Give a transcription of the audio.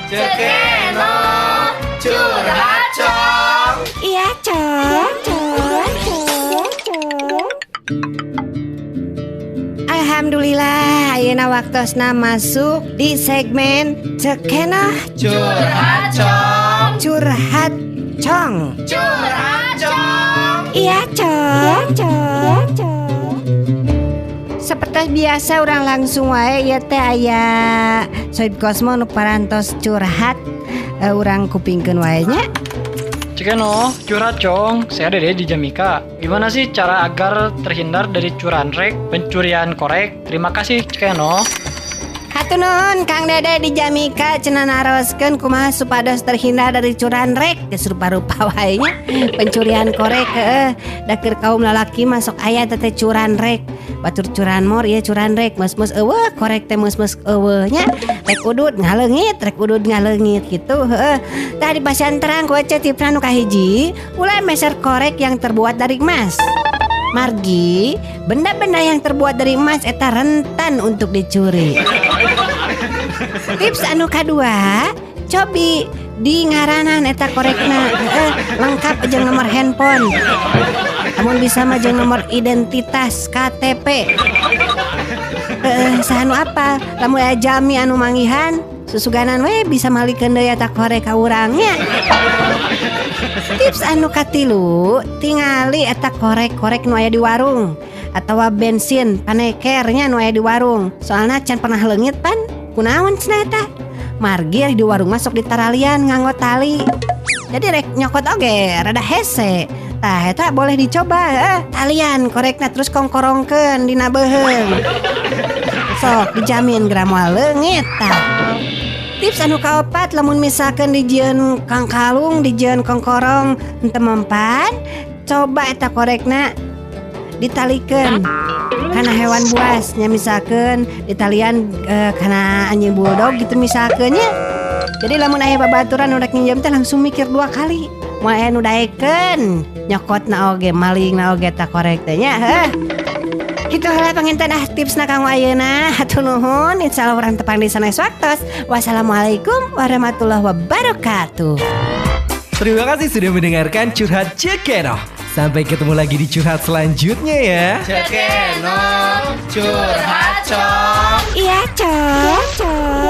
Cekeno curhat cong. Iya cong. Alhamdulillah, ayeuna waktosna masuk di segmen Cekeno Curhat cong. curhat cong. Curhat cong. Iya cong. Seperti biasa orang langsung wae ya teh aya Soib Kosmo nu parantos curhat, urang kupingkeun wae nya. Cekeno, curhat cong, saya Dede di Jamika. Gimana sih cara agar terhindar dari curahan rek, pencurian korek? Terima kasih Cekeno. Hatunun Kang Dede di Jamika cenah naroskeun kumaha supados terhindar dari curahan rek geus rupa-rupa wae nya. Pencurian korek da keur kaum lalaki masuk aya teh curahan rek. Batur curahan mor ieu curahan rek meus-meus eueuh korek teh meus-meus eueuh nya. Rek udud ngaleungit gitu heueuh. Tah dipasihan terang ku ece tipsna nu kahiji, ulah meser korek yang terbuat dari emas. Margi, benda-benda yang terbuat dari emas eta rentan untuk dicuri. Tips anu kadua, cobi di ngaranan eta korekna lengkap jeung nomor handphone. Namun bisa mah jeung nomor identitas KTP. Sahanu apa? Lamun aya jami anu manggihan, susuganan we bisa malikeun deui eta korek ka urangnya. Tips anu katilu, tingali eta korek-korek nu aya di warung atawa bensin panekernya nu aya di warung. Soalna can pernah leungit pan, kunaon cenah eta? Margi di warung masuk di taralian nganggo tali. Jadi rek nyokot oge rada hese. Tah eta boleh dicoba talian korekna terus kongkorongkeun dina beuheung. Sok dijamin geura moal leungit tah. Tips anu kaopat, lamun misalkan dijieun kang kalung, dijieun kongkorong henteu mempan, coba eta korekna ditalikeun kana hewan buas nya, misalkan ditalian kana anjing bulldog gitu misalkeun nya. Jadi lamun aya babaturan nu rek nginjem teh langsung mikir dua kali. Moal aya nu daekeun, nyokotna oge, malingna oge eta korek teh nya heuh. Kitu heula panginten tipsna kanggo ayeuna. Hatur nuhun, insyaallah urang tepang di sanes waktos. Wassalamualaikum warahmatullahi wabarakatuh. Terima kasih sudah mendengarkan Curhat Cekeno. Sampai ketemu lagi di curhat selanjutnya ya. Cekeno curhat cong. Iya cong.